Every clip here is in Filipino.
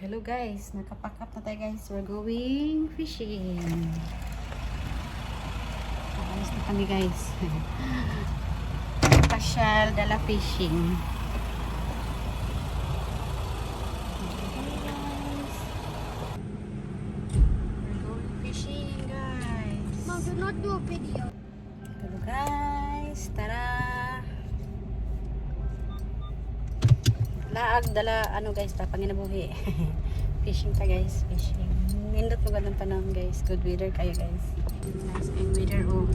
Hello guys, nakapack up na tayo guys. We're going fishing. Alis na kami guys. Pasyal dala fishing. We're going fishing guys. Mom, do not do a video. Hello guys, tara. Laag dala ano guys, panginabuhi. Fishing ta guys, fishing. Nindot mo ganang panahon guys. Good weather kayo guys. Nice and weather oh.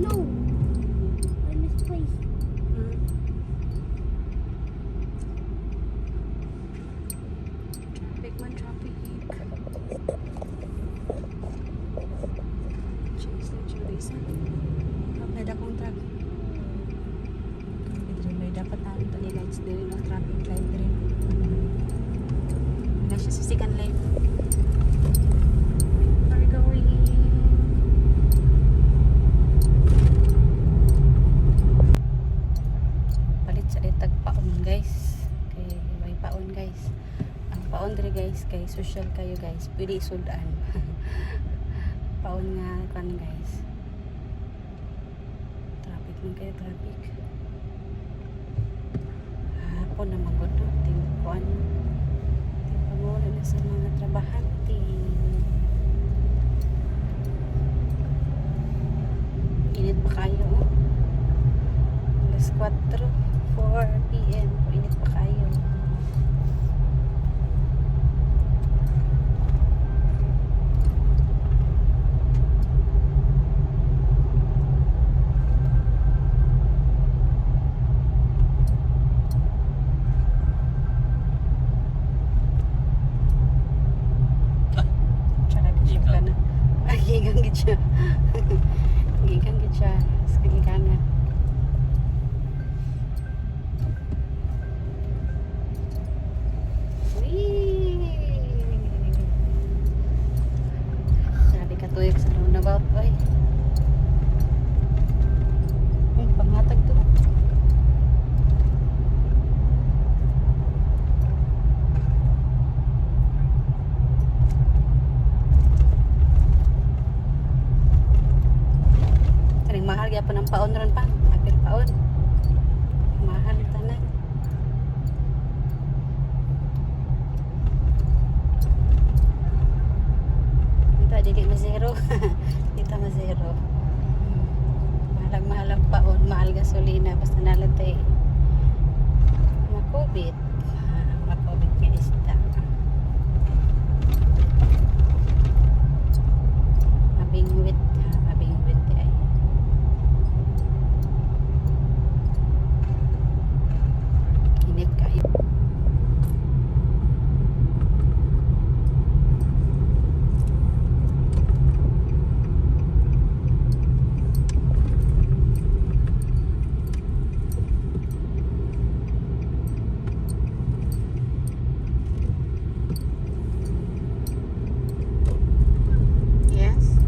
No. I misplaced. Traffic man, traffic. Cheese na chorizo. May dakong truck. May dapat namin ito ni lights din no? Traffic light rin. Wala siya sa second light. We're going. Palit sa ditag paon guys. Kay may paon guys. Ang paon diri guys kay social kayo guys. Pwede isudan. Paon nga kan guys. Traffic man kayo traffic. Hapon na magod no. Tingkuan. Tingpamula na sa mga trabahante. Init pa kayo oh. Alas 4 p.m. Init pa kayo. Tsaka gid ka na. Ay, gigang gid siya. Gigang gid siya. Gigang nga. Grabe ka tuyok sa roundabout, boy. Pangatag to. Kaning mahal gyapon ang paon ron pa. Apil paon. Mahal tanan. Dili ma-zero. Dito ma-zero. Mahalang paon, mahal gasolina basta nalatay makubit. Makubit nga isda. Mabingwit. Mabingwit ay. Init kayo. Yes.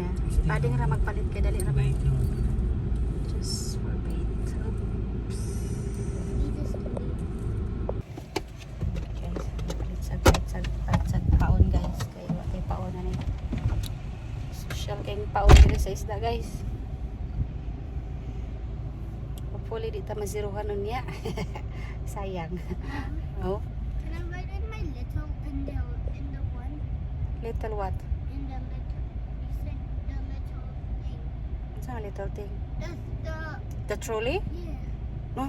Yeah. Si Pading ra magpalit kay dali ra ba. Just for bait. Oops. Jesus to me. Guys, palit sa paon guys. Kaya wala paon na ni. Social kayong paon diri sa isda guys. Hopefully di ta maziruhan nun niya. Sayang. Oh, Can I write in my little in the one little what? in the little? You said the little thing. What's a little thing? The The trolley? yeah. No?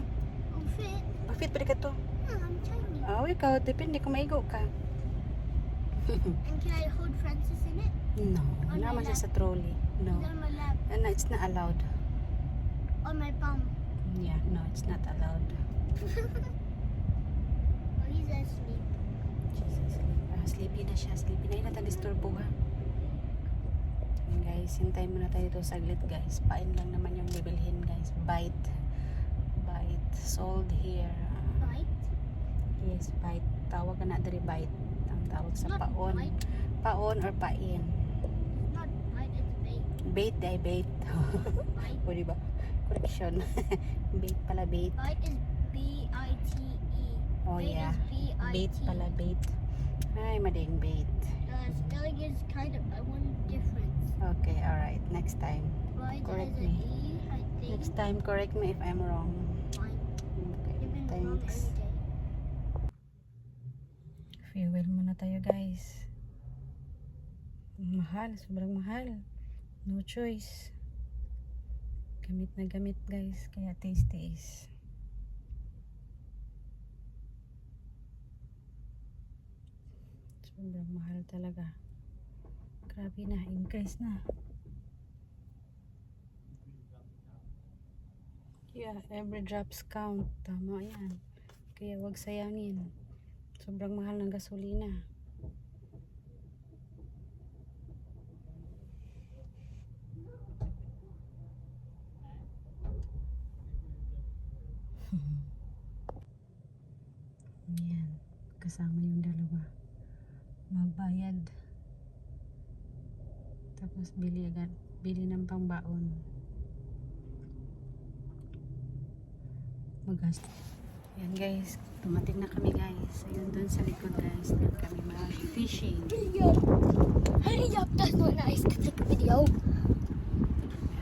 Oh fit. Bakit pa ka to? Yeah, I'm tiny. Oh, ikaw, depende kung maigo ka. And can I hold Francis in it? No, On naman my siya sa trolley. He's No. on my lap. No, it's not allowed. On my bum. Yeah, no, it's not allowed. Oh, he's asleep. Sleepy na siya. Sleepy na. Hindi natin disturbo ha. Ayan, guys, hintayin muna tayo dito saglit guys. Pain lang naman yung bibilhin guys. Bite. Bite. Sold here. Bite. Yes, bite. Tawag ka na dari bite. Ang tawag sa Not paon. bite. Paon or pain. It's not bite, it's bait. Bait day bait. Bite. O diba? Correction. Bait pala bait. Bite is B-I-T-E. Oh Bait yeah. is B-I-T. Bait pala bait. Ay, mading bait. Spelling is kind of one difference. Okay, alright. Next time. Bite Correct has me. an E, I think. Next time, correct me if I'm wrong. Fine. Okay, You've been wrong thanks. every day. Fuel muna tayo guys. Mahal, sobrang mahal. No choice. Gamit na gamit guys, kaya taste. Sobrang mahal talaga. Grabe na, increase na. Yeah, every drops count. Tama yan. Kaya wag sayangin. Sobrang mahal ng gasolina. Yan. Kasama yung dalawa. Magbayad. Tapos bili agad. Bili ng pangbaon. Magas. Yan guys. Tumating na kami guys. Ayun dun sa likod guys. Doon kami mag-fishing. Hurry up, that's not nice to take a video.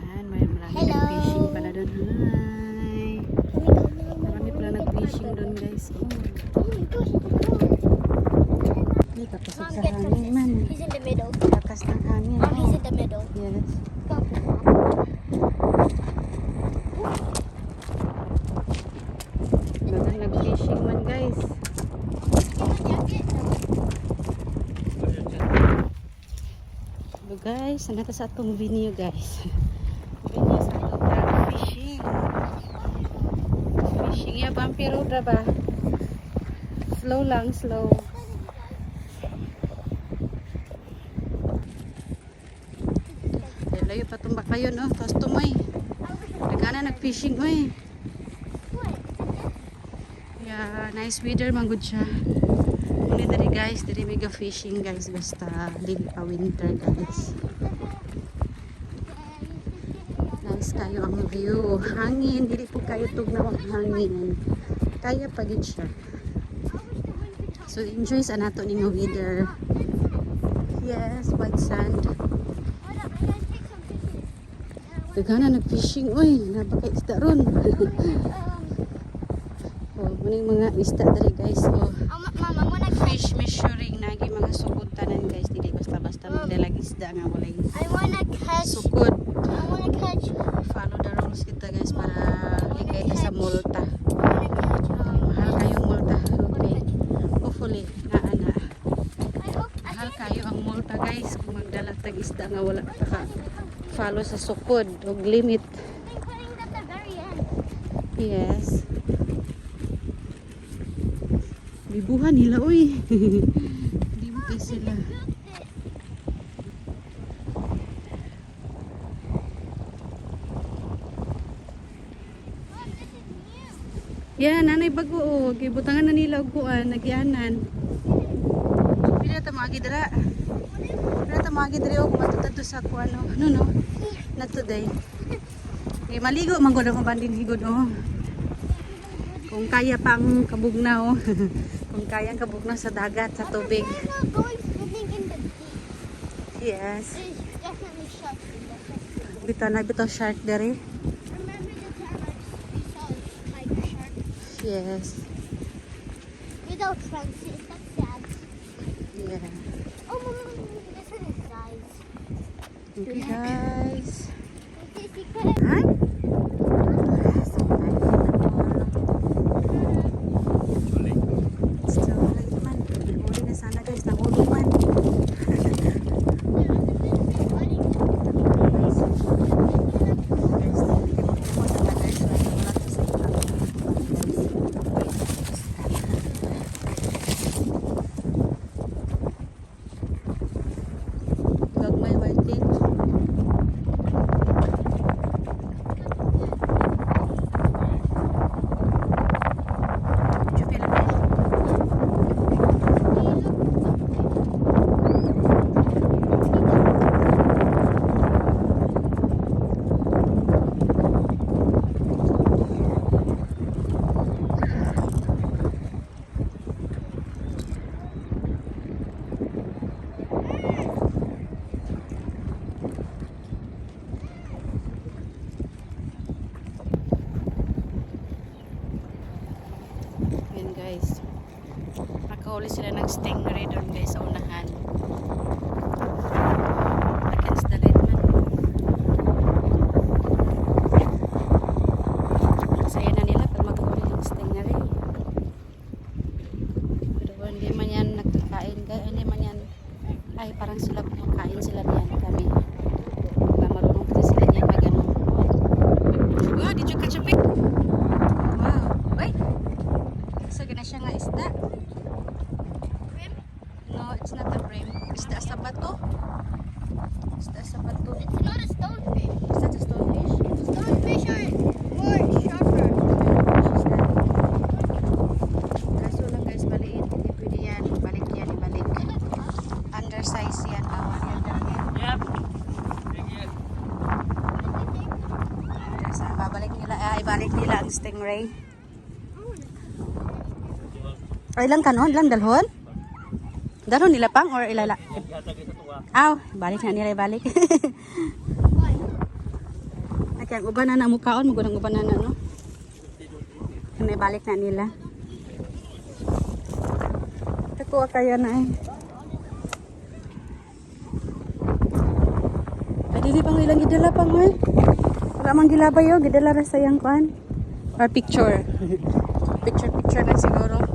Yan. Marami Hello. nag-fishing pala doon. Hi. Marami pala nag-fishing doon guys. Oh. Oh my gosh, it's a car. Ay, kapasok Mom, sa get hangin Francis. man. He's in the middle. Lakas ng hangin. Mom, he's Oh. in the middle. Yes. Go. Bagal nag-fishing man guys. So guys, nandito sa atong venue guys. Venue sa atong fishing. Fishing ya bumpy road ra ba? Slow lang, slow. Layo pa tumbak kayo no, tapos tumoy. Nagana nag-fishing oy. Yeah, nice weather man good siya. Muna diri guys, diri mega fishing guys basta dili pa winter guys. Nice kayo ang view. Hangin, dili po kayo tugnaw ang hangin. Kaya pa gid siya. So enjoy sa nato ning weather. Yes, white sand. Dagana nag-fishing oy, napaka isda ron. Oh, muning mga isda diri guys. Oh, Mom, I wanna fish measuring nagi mga sukod tanan guys, dili basta-basta magdalag isda nga walay sukod. I wanna catch. Follow the rules kita guys para ligay ta sa multa. I wanna catch. Mahal kayong multa. Okay. Hopefully na ana. I hope Mahal kayo ang multa guys kung magdala tag isda nga wala ka follow sa sukod og limit. they're putting it at the very end. Yes. Bibuhan nila uy. Di mo kay sila. Yan, nanay bago o. Gibutangan na nila og kuan, nagyanan. Pila ta maagi dira. Pero tamagi diri og matutad to sa kuan no. No. Not today. Okay, maligo man gud ang banding higod oh. Kung kaya pang kabugnaw. Kung kayang kabugnaw sa dagat, sa tubig. We're not going swimming in the deep. Yes. There's definitely sharks in the sea. Bitaw shark dere. Remember the time we saw a tiger shark Yes. without Francis? That's sad. Yeah. Oh, Mama, this one is size. Okay guys. This is secret. Hi. Still late man. Huli na sana guys, nahuli man. Gagmay whiting. Yan guys. Nakahuli sila ng stingray doon guys sa unahan. Against the light man. Masaya na nila pag maghuli ng stingray. Pero hindi man yan nakakain. Hindi man yan. Ay parang sila kumakain sila niyan kami. Wala marunong kasi sila niyan mag-ano. Wow, did you catch a fish? Wow. Wait. So, gana siya nga isda. No, it's not a brim. Isda sa bato. Isda sa bato. It's not a stonefish. Is that a stonefish? Stonefish are more sharper. Kaso lang guys, maliit. Hindi pwede yan. Ibalik yan, ibalik. Undersize yan. Bawal yan. Yep. Kasi babalik nila, ibalik nila ang stingray. Or ilang kanon? Ilang dalhon? Dalhon nila pang or ilala? Aw, balik na nila ibalik. Kaya ang uban na na mukaon, magudang uban na na no. Ano ibalik na nila. Takuha kaya na eh. Ay, dili pang ilang gidala pang eh. Wala mang gilabay yun, gidala ra sayang kuan. Or picture. Picture na siguro.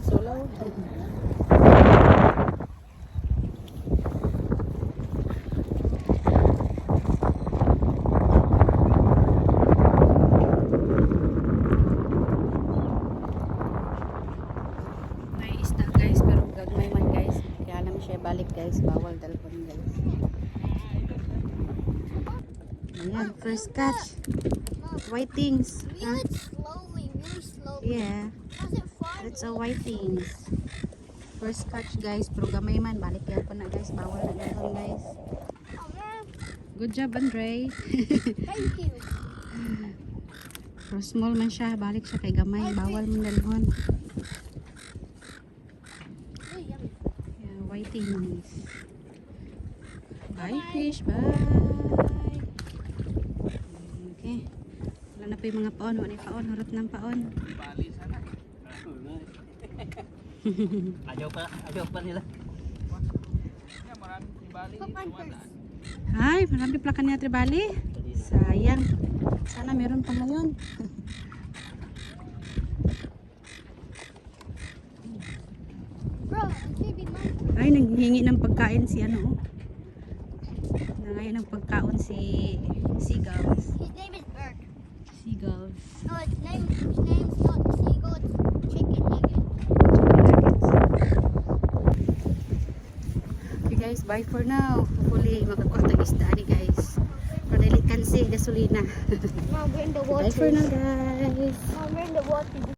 Solo. May isda guys, pero gagmay man guys. Kaya naman siya balik guys, bawal dalpon guys. Ayan, first catch. Whitings. Reel it slowly, really slowly. Yeah, Was it fun? it's a whitings. First catch guys, pero gamay man, balik yan po na guys, bawal na dalpon guys. Oh man, Good job Andre. thank you. Pero small man siya, balik siya kay gamay, bawal man dalpon. Oh, yummy. Yeah, whitings. Bye fish, bye. Okay. Wala na po yung mga paon. Wala yung paon. Harap ng paon. Bali sana. Ayaw pa nila. Put mine first. Ay, marami plaka niya tribali. Sayang. Sana meron pa ngayon. Bro, it should be mine. Ay, naghihingi ng pagkain si ano. Nangayon ng pagkaon si seagulls. His name is Bird. Seagulls. No, his name's not Seagull, it's Chicken Nugget. Okay guys, bye. bye for now. Hopefully, makakuha tayong isda ni guys. Para dili kansi, gasolina. Mom, we're in the Bye water. for now, guys. Mom, we're in the water.